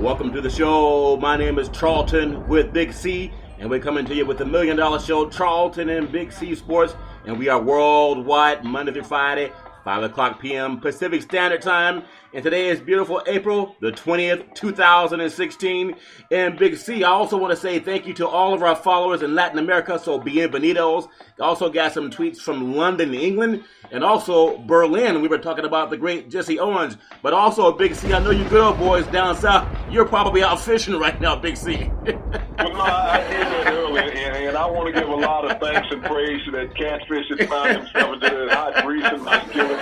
Welcome to the show. My name is Charlton with Big C, and we're coming to you with the $1 Million Show, Charlton and Big C Sports, and we are worldwide Monday through Friday, 5 o'clock p.m. Pacific Standard Time. And today is beautiful April the 20th, 2016. And Big C, I also want to say thank you to all of our followers in Latin America, so bienvenidos. Also got some tweets from London, England, and also Berlin. We were talking about the great Jesse Owens. But also, Big C, I know you good old boys down south, you're probably out fishing right now, Big C. Well, no, I did that earlier, and I want to give a lot of thanks and praise to that catfish that found himself into that hot grease and muscular.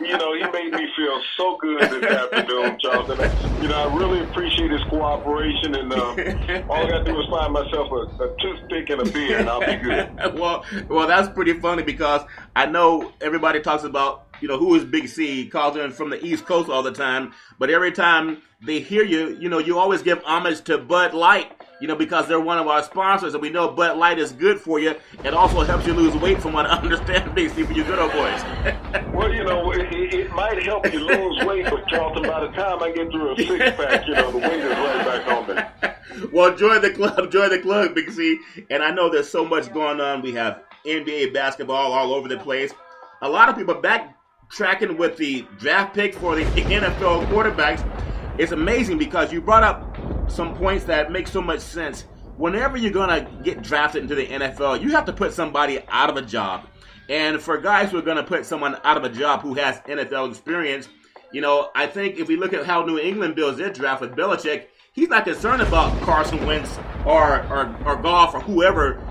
You know, he made me feel so good this afternoon, Charlton. I really appreciate his cooperation, and all I got to do is find myself a toothpick and a beer, and I'll be good. Well, that's pretty funny because I know everybody talks about, who is Big C, calls him from the East Coast all the time, but every time they hear you, you always give homage to Bud Light, because they're one of our sponsors, and we know Bud Light is good for you. It also helps you lose weight, from what I understand, Big C, for you good old boys. Well, it might help you lose weight, but Charlton, by the time I get through a six-pack, the weight is right back on there. Well, join the club, Big C. And I know there's so much going on. We have NBA basketball all over the place. A lot of people backtracking with the draft pick for the NFL quarterbacks. It's amazing because you brought up some points that make so much sense. Whenever you're going to get drafted into the NFL, you have to put somebody out of a job. And for guys who are going to put someone out of a job who has NFL experience, I think if we look at how New England builds their draft with Belichick, he's not concerned about Carson Wentz or Goff or whoever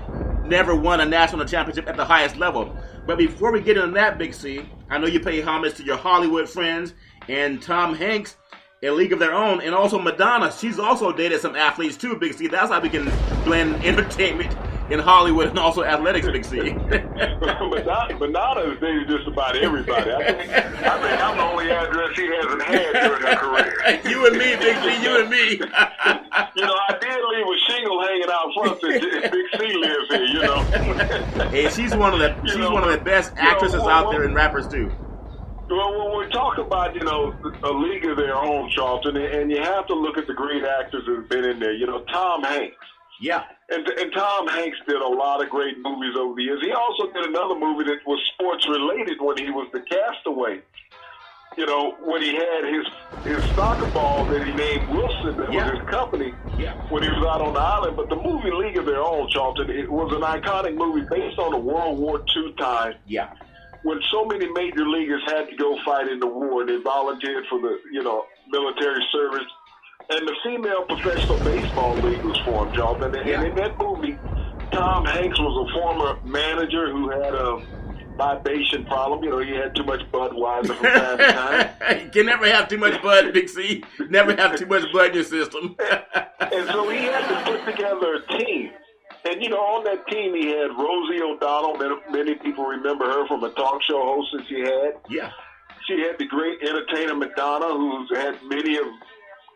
never won a national championship at the highest level. But before we get into that, Big C, I know you pay homage to your Hollywood friends and Tom Hanks, A League of Their Own, and also Madonna. She's also dated some athletes too, Big C. That's how we can blend entertainment in Hollywood and also athletics, Big C. Madonna has dated just about everybody. I think I'm the only address she hasn't had during her career. You and me, Big C, you and me. I did leave a shingle hanging out front since Big C lives here, Hey, she's one of the best actresses out there and rappers too. Well, when we talk about, a league of their own, Charlton, and you have to look at the great actors who've been in there. Tom Hanks. Yeah. And Tom Hanks did a lot of great movies over the years. He also did another movie that was sports-related when he was the castaway. When he had his soccer ball that he named Wilson, that was his company, when he was out on the island. But the movie League of Their Own, Charlton, it was an iconic movie based on the World War II time. Yeah. When so many major leaguers had to go fight in the war, and they volunteered for the, military service. And the female professional baseball league was formed, Charlton. And in that movie, Tom Hanks was a former manager who had a libation problem. He had too much Budweiser from time to time. You can never have too much Bud, Big C. Never have too much Bud in your system. And so he had to put together a team. And, on that team, he had Rosie O'Donnell. Many people remember her from a talk show host that she had. Yeah. She had the great entertainer Madonna, who's had many of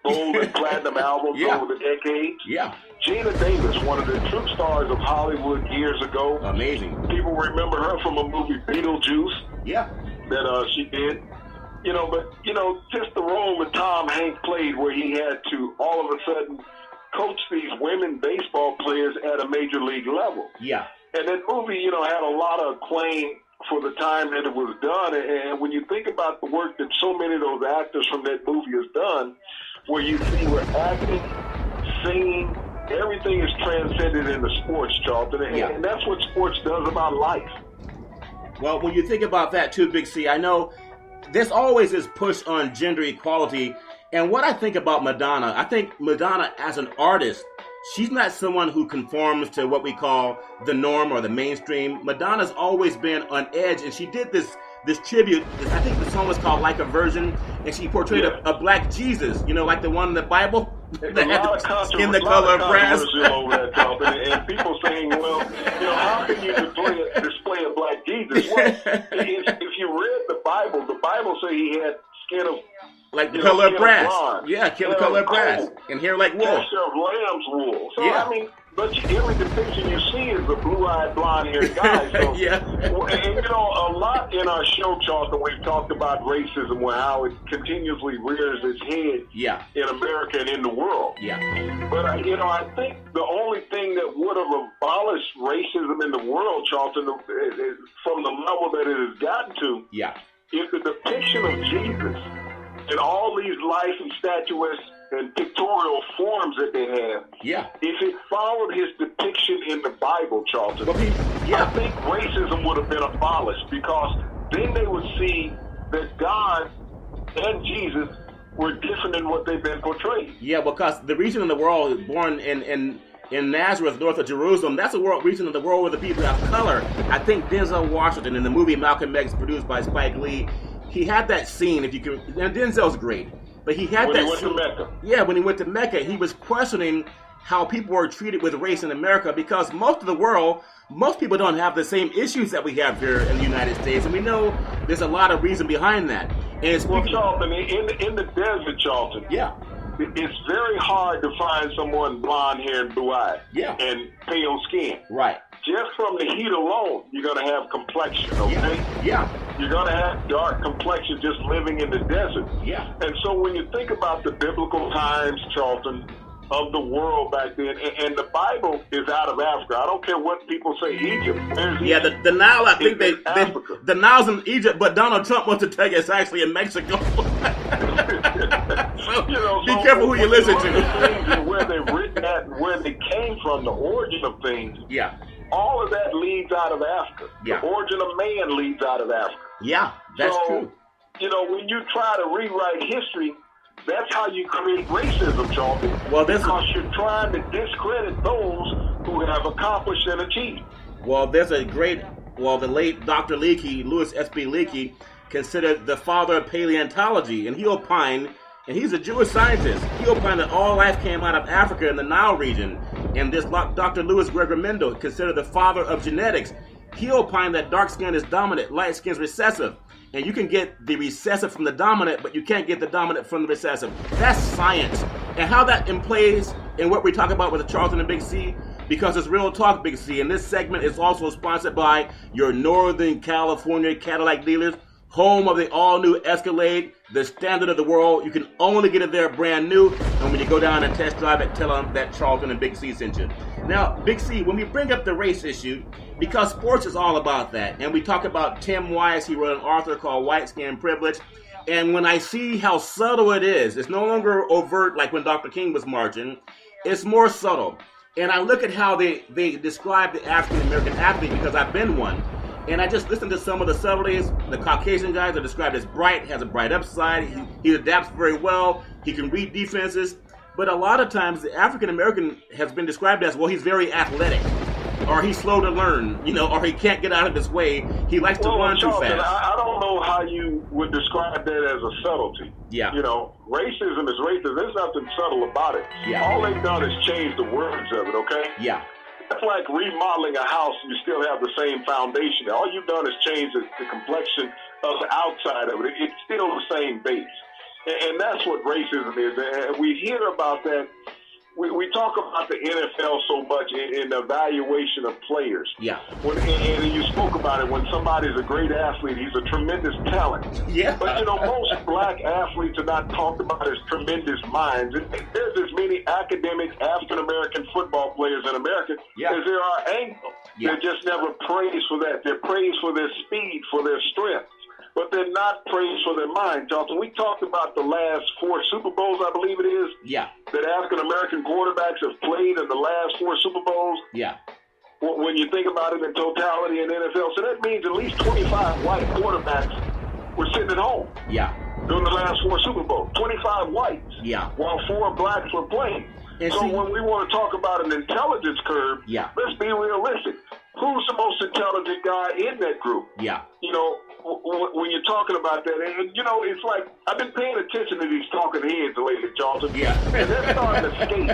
gold and platinum albums over the decades. Yeah. Gina Davis, one of the true stars of Hollywood years ago. Amazing. People remember her from a movie, Beetlejuice. Yeah. That she did. Just the role that Tom Hanks played where he had to all of a sudden coach these women baseball players at a major league level. Yeah. And that movie, had a lot of acclaim for the time that it was done. And when you think about the work that so many of those actors from that movie has done, where you see we're acting, singing, everything is transcended into sports, Charlton. And that's what sports does about life. Well, when you think about that too, Big C, I know there's always this push on gender equality. And what I think about Madonna, I think Madonna as an artist, she's not someone who conforms to what we call the norm or the mainstream. Madonna's always been on edge, and she did this tribute. I think the song was called Like a Virgin, and she portrayed a black Jesus, like the one in the Bible that had skin the color of brass. Over that, and people saying, well, how can you display a black Jesus? Well, if you read the Bible say he had skin of like the color of brass. Yeah, the color of brass. And hair like wool. Texture of lamb's wool. So, But every depiction you see is a blue-eyed, blonde-haired guy. So, yeah. And a lot in our show, Charlton, we've talked about racism, where how it continuously rears its head in America and in the world. Yeah. But I think the only thing that would have abolished racism in the world, Charlton, from the level that it has gotten to, is the depiction of Jesus in all these life and statuesque and pictorial forms that they have. Yeah. If it followed his depiction in the Bible, Charlton, I think racism would have been abolished, because then they would see that God and Jesus were different than what they've been portrayed. Yeah, because the region of the world is born in Nazareth, north of Jerusalem. That's the region of the world where the people have color. I think Denzel Washington in the movie Malcolm X, produced by Spike Lee, he had that scene. If you can, and Denzel's great. But he had when that he went to Mecca. Yeah, when he went to Mecca, he was questioning how people are treated with race in America, because most people don't have the same issues that we have here in the United States, and we know there's a lot of reason behind that. And Charlton, in the desert, Charlton, it's very hard to find someone blonde-haired, blue-eyed, and pale skin. Right. Just from the heat alone, you're going to have complexion, okay? Yeah. You're going to have dark complexion just living in the desert. Yeah. And so when you think about the biblical times, Charlton, of the world back then, and the Bible is out of Africa. I don't care what people say, Egypt. The Nile, I think the Nile's in Egypt, but Donald Trump wants to tell you it's actually in Mexico. So, be careful who you listen to. And where they're written at and where they came from, the origin of things. Yeah. All of that leads out of Africa. Yeah. The origin of man leads out of Africa. Yeah, that's true. When you try to rewrite history, that's how you create racism, Charlton. Well, because you're trying to discredit those who have accomplished and achieved. Well, there's the late Dr. Leakey, Louis S.B. Leakey, considered the father of paleontology, and he opined, and he's a Jewish scientist, he opined that all life came out of Africa in the Nile region. And this Dr. Louis Gregory Mendel, considered the father of genetics, he opined that dark skin is dominant, light skin is recessive. And you can get the recessive from the dominant, but you can't get the dominant from the recessive. That's science. And how that plays in what we talk about with the Charlton and Big C, because it's Real Talk Big C. And this segment is also sponsored by your Northern California Cadillac dealers, home of the all-new Escalade, the standard of the world. You can only get it there brand new. And when you go down and test drive it, tell them that Charlton and Big C sent you. Now, Big C, when we bring up the race issue, because sports is all about that, and we talk about Tim Wise, he wrote an author called White Skin Privilege, and when I see how subtle it is, it's no longer overt like when Dr. King was marching, it's more subtle. And I look at how they describe the African-American athlete, because I've been one, and I just listen to some of the subtleties. The Caucasian guys are described as bright, has a bright upside, he adapts very well, he can read defenses, but a lot of times the African-American has been described as, well, he's very athletic, or he's slow to learn, or he can't get out of his way, he likes to run too fast. I don't know how you would describe that as a subtlety. Yeah. Racism is racism. There's nothing subtle about it. Yeah. All they've done is change the words of it, okay? Yeah. It's like remodeling a house and you still have the same foundation. All you've done is change the complexion of the outside of it. It's still the same base. And that's what racism is. And we hear about that. We talk about the NFL so much in the evaluation of players. Yeah. And you spoke about it. When somebody's a great athlete, he's a tremendous talent. Yeah. But, most black athletes are not talked about as tremendous minds. There's as many academic African-American football players in America as there are Anglo. Yeah. They're just never praised for that. They're praised for their speed, for their strength. But they're not praised for their mind, Charlton. We talked about the last 4 Super Bowls, I believe it is. Yeah. That African-American quarterbacks have played in the last 4 Super Bowls. Yeah. When you think about it in totality in the NFL. So that means at least 25 white quarterbacks were sitting at home. Yeah. During the last 4 Super Bowls. 25 whites. Yeah. While 4 blacks were playing. And so when we want to talk about an intelligence curve, let's be realistic. Who's the most intelligent guy in that group? Yeah. When you're talking about that, and it's like I've been paying attention to these talking heads lately, Charlton. Yeah. And they're starting to skate.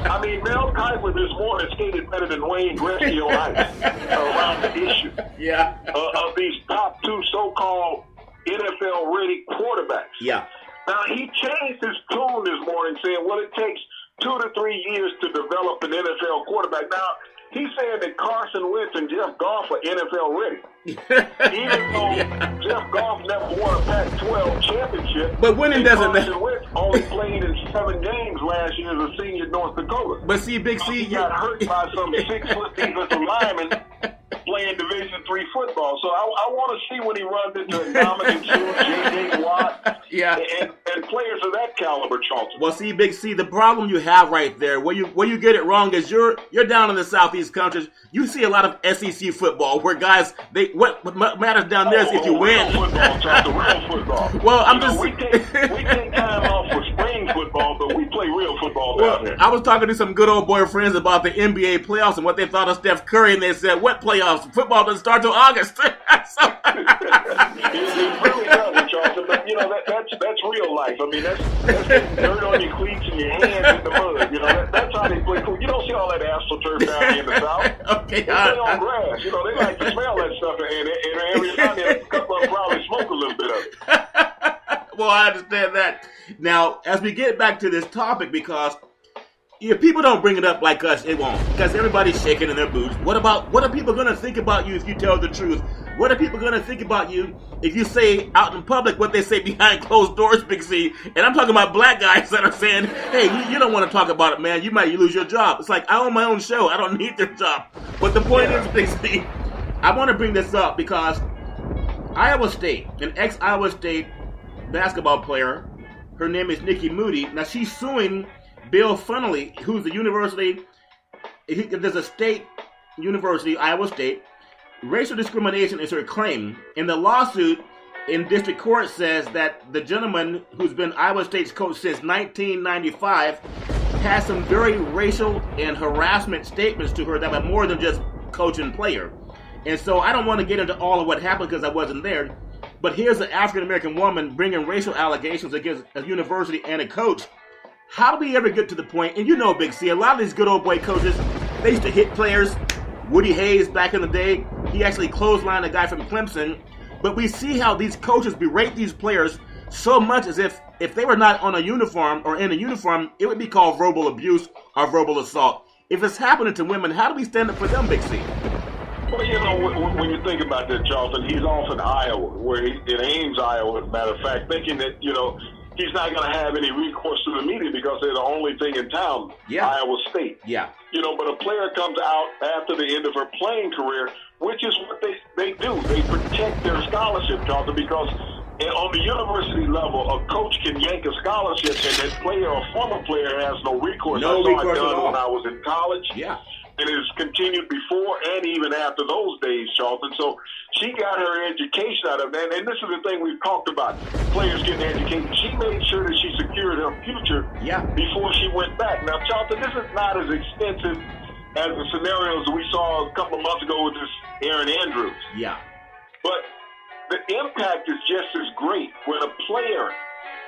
I mean, Mel Kiper this morning skated better than Wayne Gretzky on ice around the issue. Yeah. Of these top 2 so-called NFL-ready quarterbacks. Yeah. Now, he changed his tune this morning, saying what it takes 2 to 3 years to develop an NFL quarterback. Now, he's saying that Carson Wentz and Jeff Goff are NFL ready. Even though Jeff Goff never won a Pac-12 championship. But winning doesn't matter. Carson Wentz only played in 7 games last year as a senior at North Dakota. But see, Big C, he got hurt by some 6-foot defensive lineman playing Division III football. So I want to see when he runs into Ndamukong Suh, J.J. Watt, and players of that caliber, Charlton. Well, see, Big C, the problem you have right there, where you get it wrong is you're down in the Southeast countries. You see a lot of SEC football where guys, what matters down there is if you win. Real football, Charlton, real football. Well, we take time off for spring football, but we play real football down here. I was talking to some good old boy friends about the NBA playoffs and what they thought of Steph Curry, and they said, "What playoffs? Football doesn't start till August." It really doesn't, Charlton. But that's real life. I mean, that's getting dirt on your cleats and your hands in the mud. That's how they play. You don't see all that AstroTurf down here in the South. Okay, they play on grass. They like to smell that stuff, and every now and then, a couple of them probably smoke a little bit of it. Well, I understand that. Now, as we get back to this topic, because if people don't bring it up like us, it won't. Because everybody's shaking in their boots. What are people going to think about you if you tell the truth? What are people going to think about you if you say out in public what they say behind closed doors, Big C? And I'm talking about black guys that are saying, hey, you don't want to talk about it, man. You might lose your job. It's like, I own my own show. I don't need their job. But the point is, Big C, I want to bring this up because Iowa State, an ex-Iowa State basketball player, her name is Nikki Moody. Now, she's suing Bill Funnelly, who's the university, there's a state university, Iowa State. Racial discrimination is her claim. And the lawsuit in district court says that the gentleman who's been Iowa State's coach since 1995 has some very racial and harassment statements to her that are more than just coach and player. And so I don't want to get into all of what happened because I wasn't there. But here's an African-American woman bringing racial allegations against a university and a coach. How do we ever get to the point, and Big C, a lot of these good old boy coaches, they used to hit players. Woody Hayes back in the day, he actually clotheslined a guy from Clemson. But we see how these coaches berate these players so much as if they were not on a uniform or in a uniform, it would be called verbal abuse or verbal assault. If it's happening to women, how do we stand up for them, Big C? Well, when you think about that, Charlton, he's off in Iowa, in Ames, Iowa, as a matter of fact, thinking that, he's not going to have any recourse to the media because they're the only thing in town, Iowa State. Yeah. But a player comes out after the end of her playing career, which is what they do. They protect their scholarship, Charlton, because on the university level, a coach can yank a scholarship and that player or former player has no recourse. No recourse at all. When I was in college. Yeah. And it has continued before and even after those days, Charlton. So she got her education out of that. And this is the thing we've talked about, players getting educated. She made sure that she secured her future before she went back. Now, Charlton, this is not as extensive as the scenarios we saw a couple of months ago with this Aaron Andrews. Yeah. But the impact is just as great when a player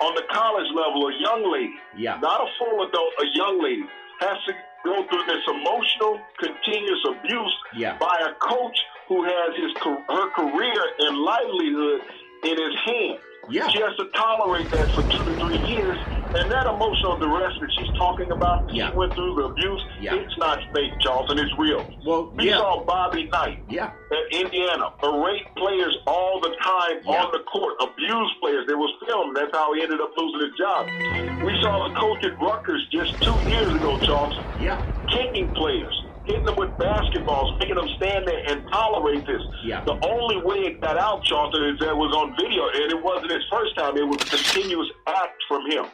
on the college level, a young lady, not a full adult, a young lady, has to go through this emotional, continuous abuse by a coach who has her career and livelihood in his hands. Yeah. She has to tolerate that for 2 to 3 years, and that emotional duress that she's talking about, she went through the abuse, it's not fake, Charlton, it's real. Well, we saw Bobby Knight at Indiana berate players all the time on the court, abuse players. There was film. That's how he ended up losing his job. We saw the coach at Rutgers just 2 years ago, Charlton, kicking players, hitting them with basketballs, making them stand there and tolerate this. The only way it got out, Charlton, is that it was on video, and it wasn't his first time. It was a continuous act from him.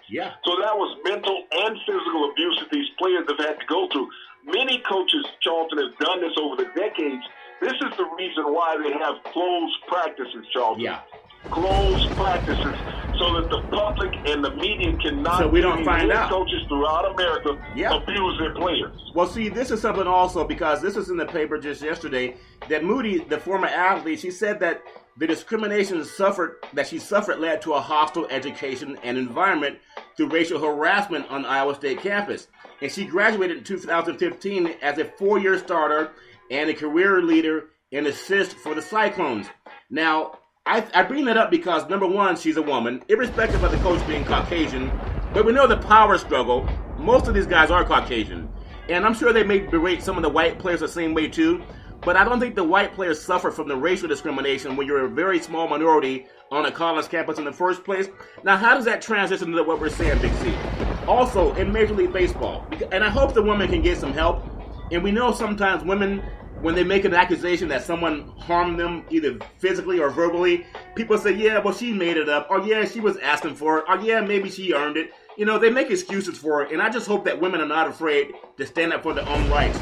So that was mental and physical abuse that these players have had to go through. Many coaches, Charlton, have done this over the decades. This is the reason why they have closed practices, Charlton. Closed practices so that the public and the media cannot so we don't find out. Coaches throughout America abuse their players. Well, see, this is something also, because this was in the paper just yesterday, that Moody, the former athlete, she said that the discrimination that she suffered led to a hostile education and environment through racial harassment on the Iowa State campus. And she graduated in 2015 as a 4-year starter and a career leader and assist for the Cyclones. Now, I bring that up because, number one, she's a woman, irrespective of the coach being Caucasian, but we know the power struggle. most of these guys are Caucasian. And I'm sure they may berate some of the white players the same way too. But I don't think the white players suffer from the racial discrimination when you're a very small minority on a college campus in the first place. Now, how does that transition to what we're saying, Big C? Also, in Major League Baseball, and I hope the women can get some help. And we know sometimes women, when they make an accusation that someone harmed them either physically or verbally, people say, yeah, well, she made it up. Or, yeah, she was asking for it. Or, yeah, maybe she earned it. You know, they make excuses for it. And I just hope that women are not afraid to stand up for their own rights.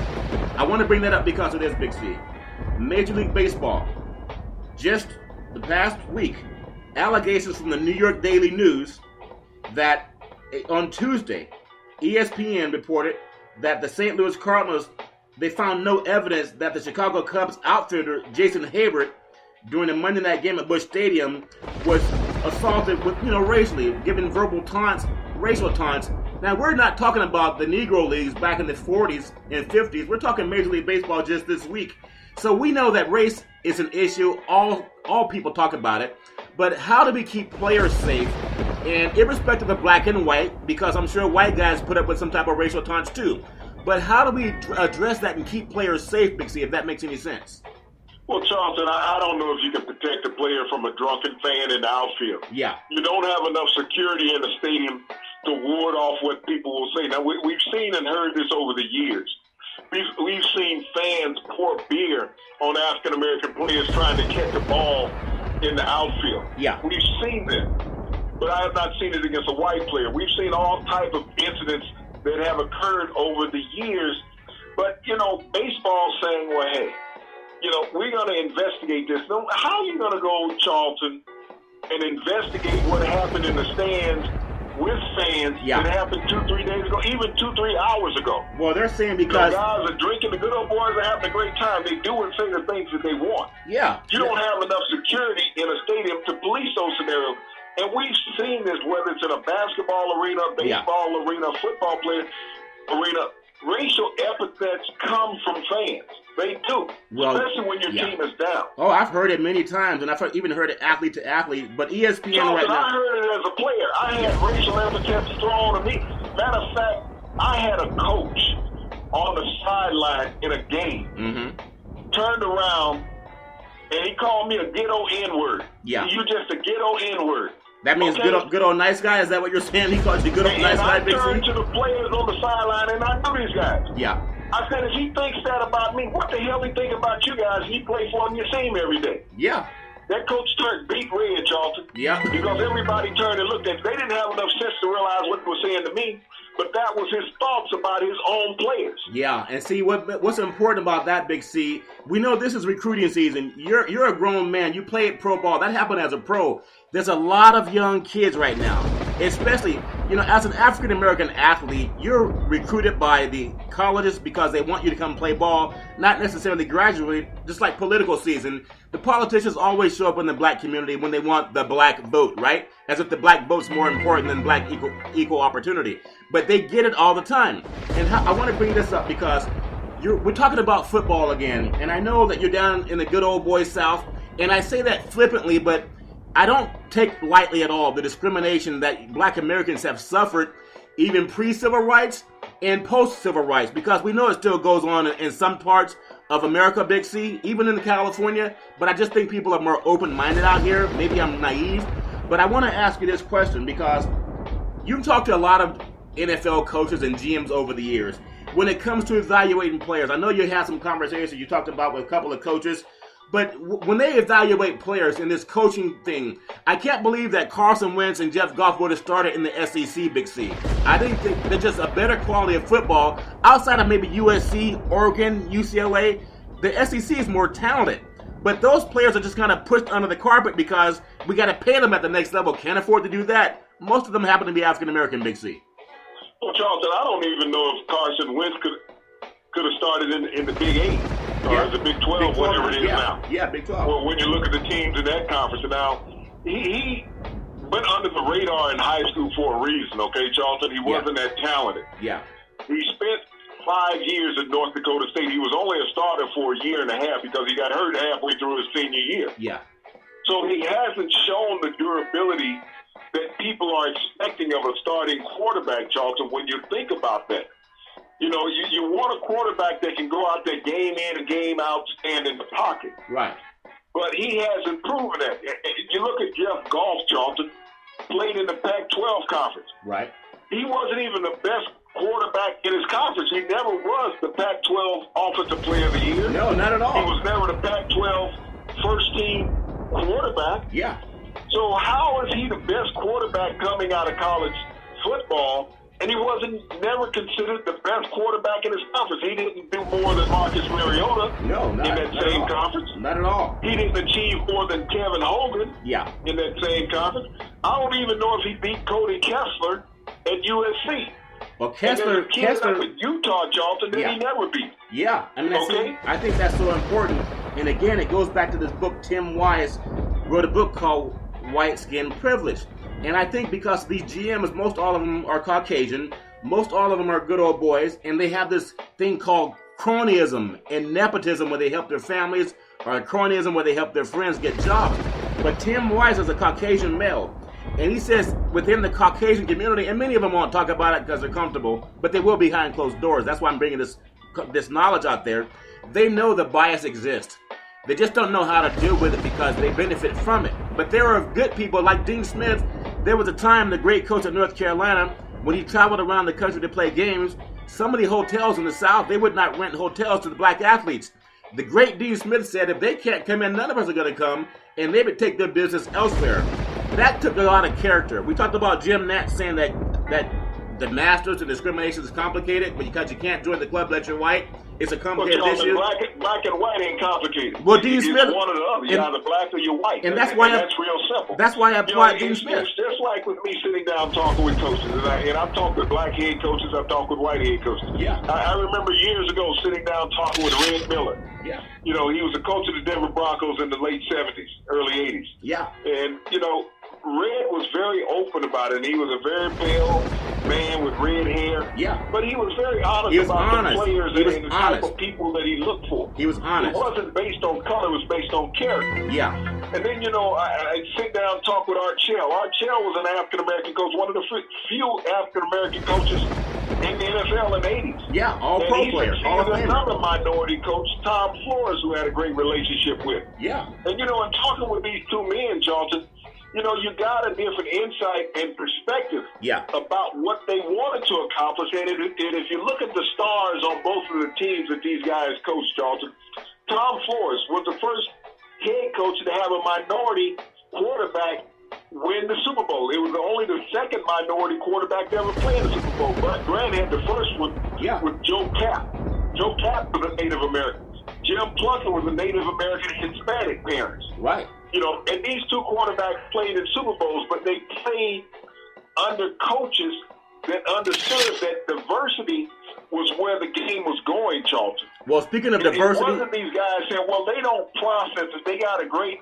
I want to bring that up because of this, Big C. Major League Baseball. Just the past week, allegations from the New York Daily News that on Tuesday, ESPN reported that the St. Louis Cardinals, they found no evidence that the Chicago Cubs outfielder Jason Hayward during the Monday night game at Busch Stadium was assaulted with, racially, given verbal taunts, racial taunts. Now, we're not talking about the Negro Leagues back in the 40s and 50s. We're talking Major League Baseball just this week. So we know that race is an issue. All people talk about it. But how do we keep players safe? And irrespective of black and white, because I'm sure white guys put up with some type of racial taunts too. But how do we address that and keep players safe, Big C, if that makes any sense? Well, Charlton, I don't know if you can protect a player from a drunken fan in the outfield. Yeah. You don't have enough security in the stadium to ward off what people will say. Now, we've seen and heard this over the years. We've seen fans pour beer on African-American players trying to catch a ball in the outfield. Yeah. We've seen that. But I have not seen it against a white player. We've seen all type of incidents that have occurred over the years. But, baseball's saying, well, hey, we're going to investigate this. Now, how are you going to go, Charlton, and investigate what happened in the stands with fans that happened 2-3 days ago, even 2-3 hours ago? Well, they're saying because the guys are drinking, the good old boys are having a great time. They do and say the things that they want. Yeah. You don't have enough security in a stadium to police those scenarios. And we've seen this, whether it's in a basketball arena, baseball arena, football player arena. Racial epithets come from fans. They do, especially when your team is down. Oh, I've heard it many times, and I've even heard it athlete to athlete. But ESPN Charlton, right now, I heard it as a player. I had racial epithets thrown at me. Matter of fact, I had a coach on the sideline in a game, turned around, and he called me a ghetto N-word. Yeah. You just a ghetto N-word. That means good old nice guy? Is that what you're saying? He calls you good old nice guy, Big C? I turned to the players on the sideline, and I knew these guys. Yeah. I said, if he thinks that about me, what the hell he think about you guys? He play for on your team every day. Yeah. That coach turned beat red, Charlton. Yeah. Because everybody turned and looked at him. They didn't have enough sense to realize what he was saying to me, but that was his thoughts about his own players. Yeah, and see, what's important about that, Big C, we know this is recruiting season. You're a grown man. You played pro ball. That happened as a pro. There's a lot of young kids right now, especially, as an African-American athlete, you're recruited by the colleges because they want you to come play ball, not necessarily graduate. Just like political season, the politicians always show up in the black community when they want the black vote, right? As if the black vote's more important than black equal opportunity. But they get it all the time. And I want to bring this up because we're talking about football again, and I know that you're down in the good old boy South, and I say that flippantly, but I don't take lightly at all the discrimination that black Americans have suffered, even pre-civil rights and post-civil rights, because we know it still goes on in some parts of America, Big C, even in California, but I just think people are more open-minded out here. Maybe I'm naive, but I want to ask you this question because you've talked to a lot of NFL coaches and GMs over the years. When it comes to evaluating players, I know you had some conversations you talked about with a couple of coaches, but when they evaluate players in this coaching thing, I can't believe that Carson Wentz and Jeff Goff would have started in the SEC, Big C. I think they're just a better quality of football. Outside of maybe USC, Oregon, UCLA, the SEC is more talented. But those players are just kind of pushed under the carpet because we got to pay them at the next level. Can't afford to do that. Most of them happen to be African-American, Big C. Well, Charlton, I don't even know if Carson Wentz could have started in the Big 8 or the Big 12, whatever it is now. Yeah, Big 12. Well, when you look at the teams in that conference, now he went under the radar in high school for a reason, okay, Charlton? He wasn't that talented. Yeah. He spent 5 years at North Dakota State. He was only a starter for a year and a half because he got hurt halfway through his senior year. Yeah. So he hasn't shown the durability that that people are expecting of a starting quarterback, Charlton, when you think about that. You know, you want a quarterback that can go out there game in and game out, stand in the pocket. Right. But he hasn't proven that. You look at Jeff Goff, Charlton, played in the Pac-12 conference. Right. He wasn't even the best quarterback in his conference. He never was the Pac-12 Offensive Player of the Year. No, not at all. He was never the Pac-12 first-team quarterback. Yeah. So how is he the best quarterback coming out of college football, and he wasn't never considered the best quarterback in his conference? He didn't do more than Marcus Mariota in that same conference. Not at all. He didn't achieve more than Kevin Hogan in that same conference. I don't even know if he beat Cody Kessler at USC. Well, Kessler up in Utah, Charlton, that he never beat. Yeah, I mean, I think that's so important. And again, it goes back to this book. Tim Wise wrote a book called White Skin Privilege. And I think because these GMs, most all of them are Caucasian, most all of them are good old boys, and they have this thing called cronyism and nepotism where they help their families, or cronyism where they help their friends get jobs. But Tim Wise is a Caucasian male. And he says within the Caucasian community, and many of them won't talk about it because they're comfortable, but they will behind closed doors. That's why I'm bringing this knowledge out there. They know the bias exists. They just don't know how to deal with it because they benefit from it. But there are good people like Dean Smith. There was a time, the great coach of North Carolina, when he traveled around the country to play games, some of the hotels in the South, they would not rent hotels to the black athletes. The great Dean Smith said, if they can't come in, none of us are going to come, and they would take their business elsewhere. That took a lot of character. We talked about Jim Nantz saying that the masters and discrimination is complicated, but because you can't join the club unless you're white, it's a complicated issue. Black and white ain't complicated. Well, Dean Smith, one or the other. You're either black or you're white, and that's real simple. That's why I applaud Dean Smith. It's just like with me sitting down talking with coaches, and I've talked with black head coaches, I've talked with white head coaches. Yeah, I remember years ago sitting down talking with Red Miller. Yeah, you know, he was a coach of the Denver Broncos in the late '70s, early '80s. Yeah, and you know, Red was very open about it, and he was a very pale man with red hair. Yeah. But he was very honest about the players and the type of people that he looked for. He was honest. It wasn't based on color, it was based on character. Yeah. And then, you know, I'd sit down and talk with Art Shell. Art Shell was an African-American coach, one of the few African-American coaches in the NFL in the 80s. Yeah, all pro players. All another minority coach, Tom Flores, who had a great relationship with. Yeah. And, you know, in talking with these two men, Charlton, you know, you got a different insight and perspective about what they wanted to accomplish. And if you look at the stars on both of the teams that these guys coached, Charlton, Tom Flores was the first head coach to have a minority quarterback win the Super Bowl. It was only the second minority quarterback to ever play in the Super Bowl. But Grant had the first one with Joe Kapp. Joe Kapp was a Native American. Jim Plunkett was a Native American Hispanic parents. Right. You know, and these two quarterbacks played in Super Bowls, but they played under coaches that understood that diversity was where the game was going, Charlton. Well, speaking of diversity, it wasn't these guys saying, well, they don't process it. They got a great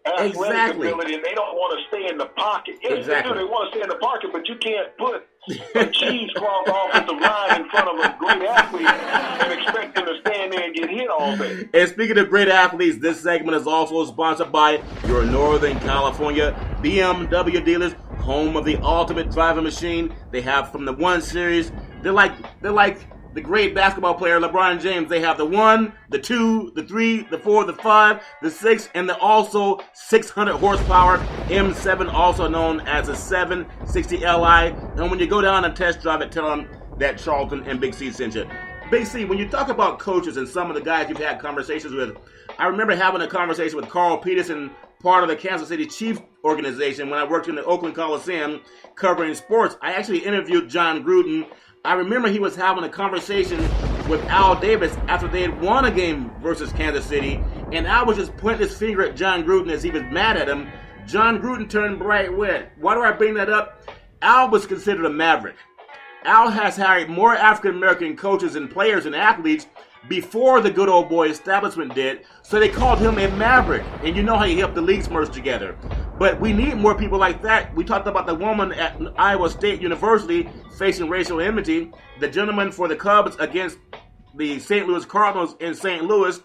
athletic ability, and they don't want to stay in the pocket. Yes, they do. They want to stay in the pocket, but you can't put a cheesecloth offensive line in front of a great athlete and expect them to stand there and get hit all day. And speaking of great athletes, this segment is also sponsored by your Northern California BMW dealers, home of the ultimate driving machine. They have from the 1 Series. They're like the great basketball player LeBron James. They have the 1, the 2, the 3, the 4, the 5, the 6, and the also 600 horsepower M7, also known as a 760 Li. And when you go down and test drive it, tell them that Charlton and Big C sent you. Big C, when you talk about coaches and some of the guys you've had conversations with, I remember having a conversation with Carl Peterson, part of the Kansas City Chiefs organization, when I worked in the Oakland Coliseum covering sports. I actually interviewed John Gruden. I remember he was having a conversation with Al Davis after they had won a game versus Kansas City, and Al was just pointing his finger at John Gruden as he was mad at him. John Gruden turned bright red. Why do I bring that up? Al was considered a maverick. Al has hired more African-American coaches and players and athletes before the good old boy establishment did, so they called him a maverick. And you know how he helped the leagues merge together. But we need more people like that. We talked about the woman at Iowa State University facing racial enmity, the gentleman for the Cubs against the St. Louis Cardinals in St. Louis.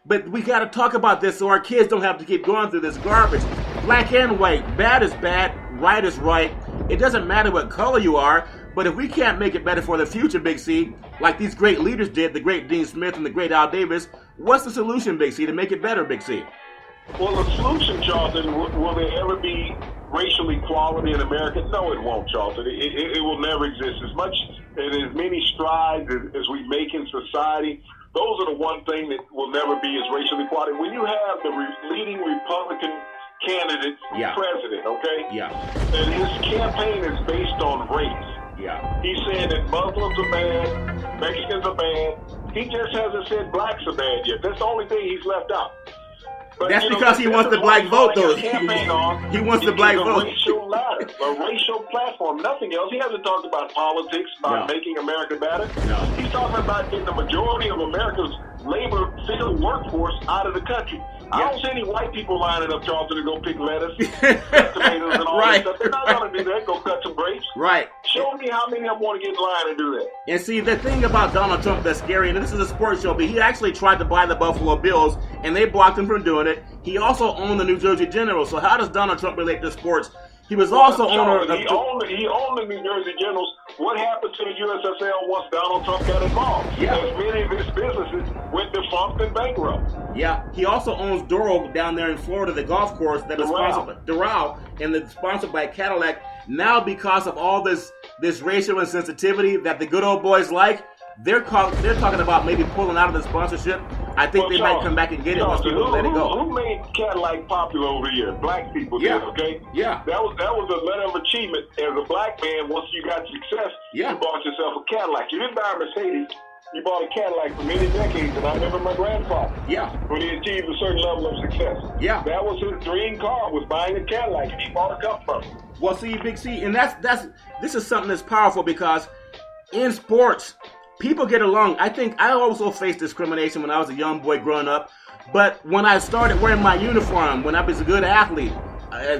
But we got to talk about this so our kids don't have to keep going through this garbage. black and white. Bad is bad, right is right. It doesn't matter what color you are, but if we can't make it better for the future, Big C, like these great leaders did, the great Dean Smith and the great Al Davis, what's the solution, Big C, to make it better, Big C? Well, the solution, Charlton, will there ever be racial equality in America? No, it won't, Charlton. It will never exist. As much and as many strides as we make in society, those are the one thing that will never be is racial equality. When you have the leading Republican candidate president, okay? Yeah. And his campaign is based on race. Yeah. He's saying that Muslims are bad, Mexicans are bad. He just hasn't said blacks are bad yet. That's the only thing he's left out. But, that's because he wants the black vote, though. He wants the black vote. A racial ladder, a racial platform, nothing else. He hasn't talked about politics, about making America better. No. He's talking about getting the majority of America's labor field workforce out of the country. I don't see any white people lining up, Charlton, to go pick lettuce, cut tomatoes, and all that stuff. They're not going to do that. Go cut some grapes. Right. Show me how many of them want to get in line and do that. And see, the thing about Donald Trump that's scary, and this is a sports show, but he actually tried to buy the Buffalo Bills, and they blocked him from doing it. He also owned the New Jersey Generals. So how does Donald Trump relate to sports? He was also owner of... He owned the New Jersey Generals. What happened to the USSL once Donald Trump got involved? Yeah. As many of his businesses went defunct and bankrupt. Yeah. He also owns Doral down there in Florida, the golf course that is sponsored by Doral, and it's sponsored by Cadillac. Now, because of all this racial insensitivity that the good old boys like, they're talking about maybe pulling out of the sponsorship. I think they might come back and get it once people let it go. Who made Cadillac popular over here? Black people did, okay? Yeah. That was a letter of achievement. As a black man, once you got success, you bought yourself a Cadillac. You didn't buy a Mercedes. You bought a Cadillac for many decades, and I remember my grandfather. Yeah. When he achieved a certain level of success. Yeah. That was his dream car, was buying a Cadillac, and he bought a cup from it. Well, see, Big C, and this is something that's powerful because in sports, people get along. I think I also faced discrimination when I was a young boy growing up. But when I started wearing my uniform, when I was a good athlete,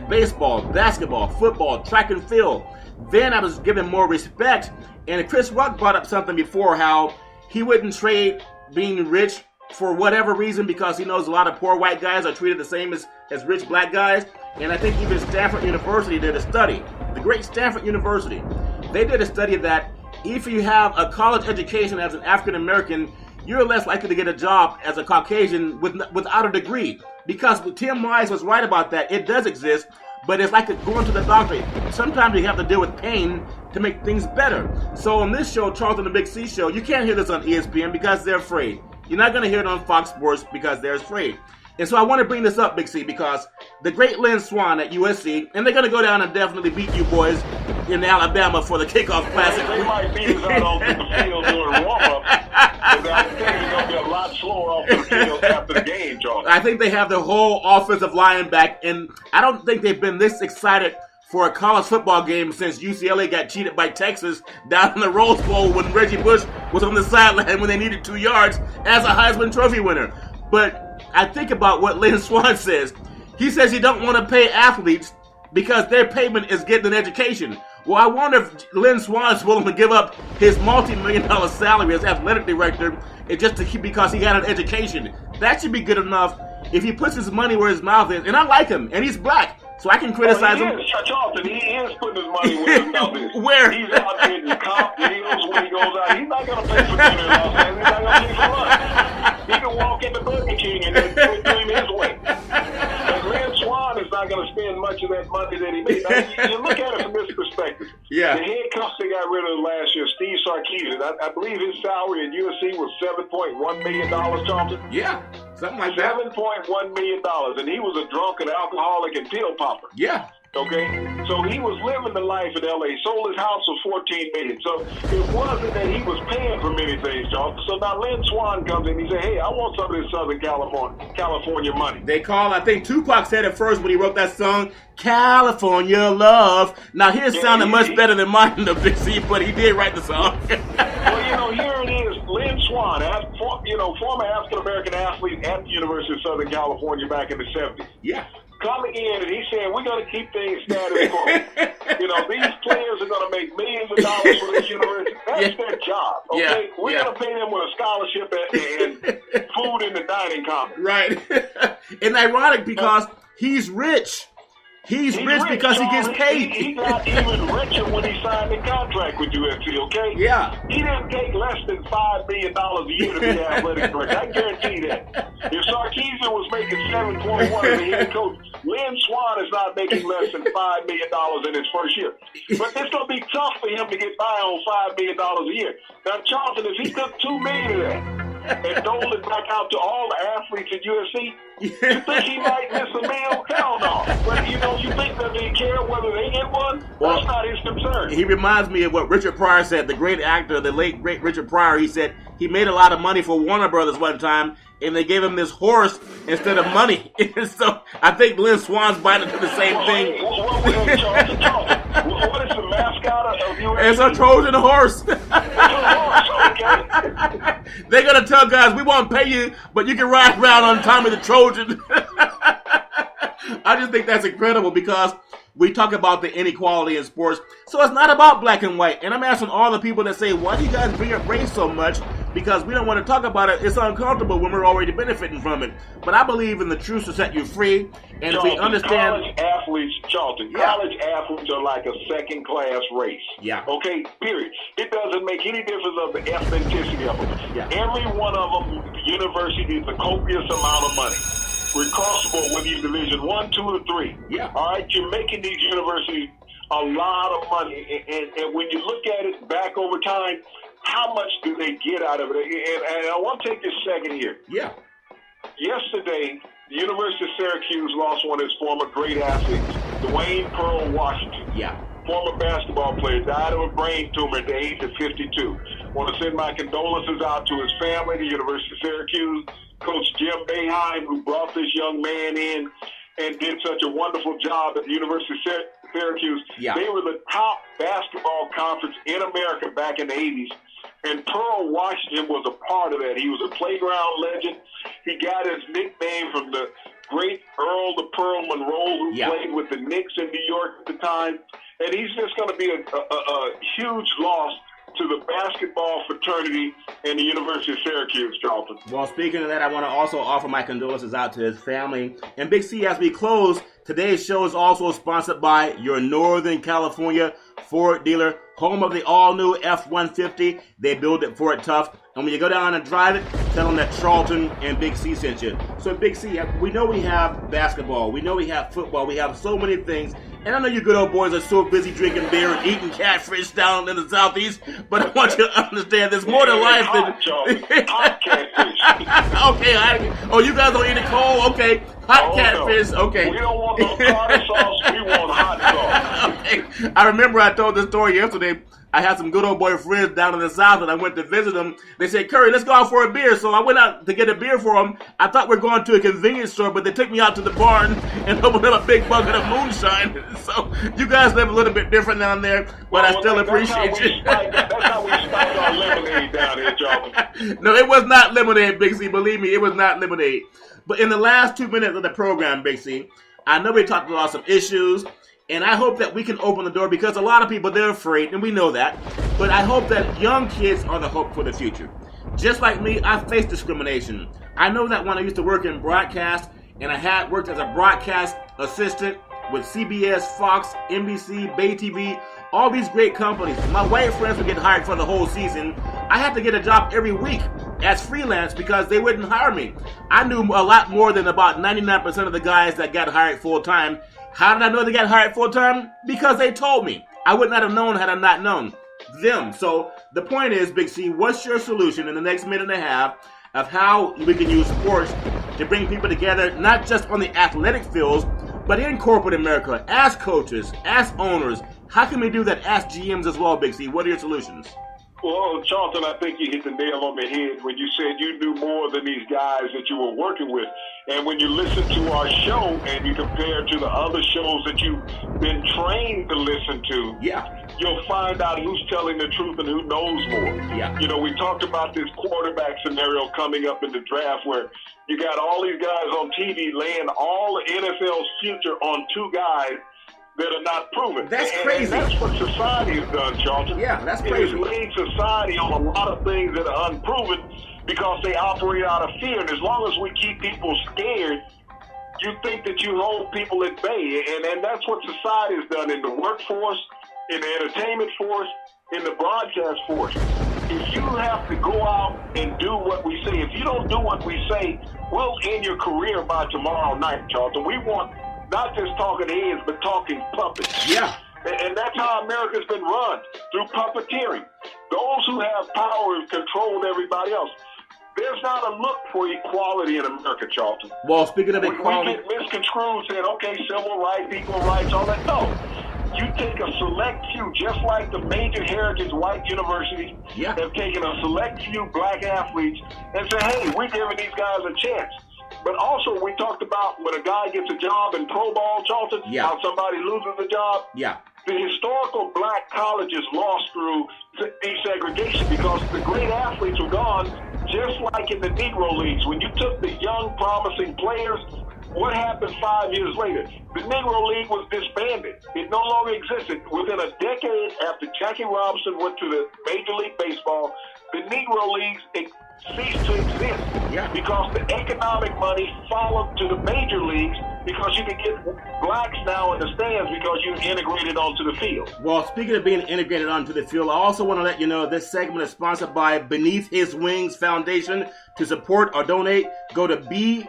baseball, basketball, football, track and field, then I was given more respect. And Chris Rock brought up something before, how he wouldn't trade being rich for whatever reason because he knows a lot of poor white guys are treated the same as rich black guys. And I think even Stanford University did a study, the great Stanford University. They did a study that if you have a college education as an African American, you're less likely to get a job as a Caucasian without a degree. Because Tim Wise was right about that. It does exist, but it's like going to the doctor. Sometimes you have to deal with pain to make things better. So on this show, Charlton the Big C Show, you can't hear this on ESPN because they're afraid. You're not going to hear it on Fox Sports because they're afraid. And so I want to bring this up, Big C, because the great Lynn Swann at USC, and they're going to go down and definitely beat you boys in Alabama for the kickoff classic. They might beat us out on the field during warm-up, but I think it's going to be a lot slower off the field after the game, Charlton. I think they have the whole offensive line back, and I don't think they've been this excited for a college football game since UCLA got cheated by Texas down in the Rose Bowl when Reggie Bush was on the sideline when they needed 2 yards as a Heisman Trophy winner. But I think about what Lynn Swann says. He says he don't want to pay athletes because their payment is getting an education. Well, I wonder if Lynn Swann is willing to give up his multi-million-dollar salary as athletic director just to keep because he got an education. That should be good enough if he puts his money where his mouth is. And I like him, and he's black, so I can criticize him. Charlton, he is putting his money where his mouth is. Where? He's out getting comp deals when he goes out. He's not going to pay for dinner in Los Angeles. He's not going to pay for lunch. He can walk into Burger King and then do it his way. But Lynn Swann is not going to spend much of that money that he made. Now, you look at it from this perspective. Yeah. The head coach they got rid of last year, Steve Sarkisian, I believe his salary at USC was $7.1 million, Charlton. Yeah, something like that. $7.1 million, and he was a drunken alcoholic and pill popper. Yeah. Okay, so he was living the life in L.A. Sold his house for $14 million. So it wasn't that he was paying for many things, Charlton. So now Lynn Swann comes in. He said, "Hey, I want some of this Southern California money." They call, I think Tupac said it first when he wrote that song, California Love. Now his sounded much better than mine in the Big C, but he did write the song. Well, here it is. Lynn Swann, former African American athlete at the University of Southern California back in the 70s. Yeah. Coming in, and he said, "We're going to keep things status quo. These players are going to make millions of dollars for this university. That's their job. Okay, we're going to pay them with a scholarship and food in the dining common." Right. And ironic because he's rich. He's rich because he gets paid. He got even richer when he signed the contract with USC, okay? Yeah. He didn't take less than $5 million a year to be an athletic director. I guarantee that. If Sarkisian was making $7.1 as a head coach, Lynn Swann is not making less than $5 million in his first year. But it's going to be tough for him to get by on $5 million a year. Now, Charlton, if he took $2 million of that, and doled it back out to all the athletes at USC, you think he might miss a meal? Hell no. But, you think that they care whether they get one? Well, that's not his concern. He reminds me of what Richard Pryor said, the great actor, the late, great Richard Pryor. He said he made a lot of money for Warner Brothers one time, and they gave him this horse instead of money. So I think Lynn Swann's biting into the same thing. What is the mascot of USC? It's a Trojan horse. It's a horse, okay. They're going to tell guys, we won't pay you, but you can ride around on Tommy the Trojan. I just think that's incredible because we talk about the inequality in sports. So it's not about black and white. And I'm asking all the people that say, why do you guys bring up race so much? Because we don't want to talk about it. It's uncomfortable when we're already benefiting from it. But I believe in the truth to set you free. And if we understand... College athletes are like a second-class race. Yeah. Okay, period. It doesn't make any difference of the ethnicity of them. Yeah. Every one of them, the university needs a copious amount of money. Regardless whether you're Division 1, 2, or 3. Yeah. All right, you're making these universities a lot of money. And when you look at it back over time, how much do they get out of it? And I want to take this second here. Yeah. Yesterday, the University of Syracuse lost one of its former great athletes, Dwayne Pearl Washington. Yeah. Former basketball player, died of a brain tumor at the age of 52. I want to send my condolences out to his family, the University of Syracuse, Coach Jim Boeheim, who brought this young man in and did such a wonderful job at the University of Syracuse. Yeah. They were the top basketball conference in America back in the 80s. And Pearl Washington was a part of that. He was a playground legend. He got his nickname from the great Earl the Pearl Monroe, who played with the Knicks in New York at the time. And he's just going to be a huge loss to the basketball fraternity in the University of Syracuse, Charlton. Well, speaking of that, I want to also offer my condolences out to his family. And Big C, as we close, today's show is also sponsored by your Northern California Ford dealer, home of the all-new F-150. They build it for it tough. And when you go down and drive it, tell them that Charlton and Big C sent you. So, Big C, we know we have basketball. We know we have football. We have so many things. And I know you good old boys are so busy drinking beer and eating catfish down in the Southeast, but I want you to understand there's more to life than... Hot catfish. Okay, you guys don't eat it cold? Okay, hot catfish, okay. We don't want no tartar sauce, we want hot sauce. Okay, I remember I told this story yesterday. I had some good old boy friends down in the South, and I went to visit them. They said, Curry, let's go out for a beer. So I went out to get a beer for them. I thought we were going to a convenience store, but they took me out to the barn and opened up a big bucket of moonshine. So you guys live a little bit different down there, but I still appreciate you. That's how we spiked our lemonade down here, Charlton. No, it was not lemonade, Big C. Believe me, it was not lemonade. But in the last 2 minutes of the program, Big C, I know we talked about some issues. And I hope that we can open the door because a lot of people, they're afraid, and we know that. But I hope that young kids are the hope for the future. Just like me, I face discrimination. I know that when I used to work in broadcast, and I had worked as a broadcast assistant with CBS, Fox, NBC, Bay TV, all these great companies. My white friends would get hired for the whole season. I had to get a job every week as freelance because they wouldn't hire me. I knew a lot more than about 99% of the guys that got hired full-time. How did I know they got hired full-time? Because they told me. I would not have known had I not known them. So the point is, Big C, what's your solution in the next minute and a half of how we can use sports to bring people together, not just on the athletic fields, but in corporate America, as coaches, as owners? How can we do that as GMs as well, Big C? What are your solutions? Well, Charlton, I think you hit the nail on the head when you said you knew more than these guys that you were working with. And when you listen to our show and you compare to the other shows that you've been trained to listen to, you'll find out who's telling the truth and who knows more. Yeah. You know, we talked about this quarterback scenario coming up in the draft where you got all these guys on TV laying all the NFL's future on two guys that are not proven. That's crazy. And that's what society has done, Charlton. Yeah, that's crazy. It has laid society on a lot of things that are unproven because they operate out of fear. And as long as we keep people scared, you think that you hold people at bay, and that's what society has done in the workforce, in the entertainment force, in the broadcast force. If you have to go out and do what we say, if you don't do what we say, we'll end your career by tomorrow night, Charlton. We want not just talking heads, but talking puppets. Yeah. And that's how America's been run, through puppeteering. Those who have power have controlled everybody else. There's not a look for equality in America, Charlton. Well, speaking of equality, we get misconstrued, saying, okay, civil rights, equal rights, all that. No. You take a select few, just like the major heritage white universities have taken a select few black athletes and say, hey, we're giving these guys a chance. But also, we talked about when a guy gets a job in pro ball, Charlton, how somebody loses a job. Yeah. The historical black colleges lost through desegregation because the great athletes were gone, just like in the Negro Leagues. When you took the young, promising players, what happened 5 years later? The Negro League was disbanded. It no longer existed. Within a decade after Jackie Robinson went to the Major League Baseball, the Negro Leagues ceased to exist because the economic money followed to the major leagues because you can get blacks now in the stands because you integrated onto the field. Well, speaking of being integrated onto the field, I also want to let you know this segment is sponsored by Beneath His Wings Foundation. To support or donate, go to bhwf.org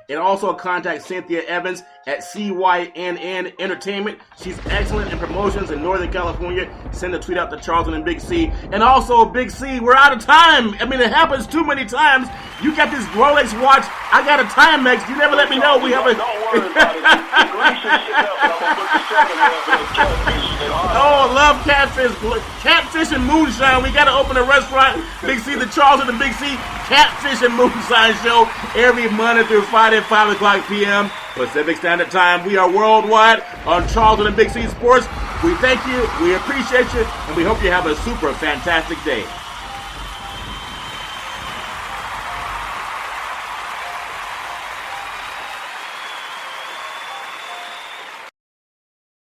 and also contact Cynthia Evans at CYNN Entertainment. She's excellent in promotions in Northern California. Send a tweet out to Charlton and Big C. And also, Big C, we're out of time. I mean, it happens too many times. You got this Rolex watch. I got a Timex. You never let me know we have a... Don't worry about it. Oh, love catfish. Catfish and moonshine. We got to open a restaurant. Big C, the Charlton and Big C Catfish and Moonshine Show every Monday through Friday at 5 o'clock p.m. Pacific Standard Time. We are worldwide on Charlton and Big C Sports. We thank you, we appreciate you, and we hope you have a super fantastic day.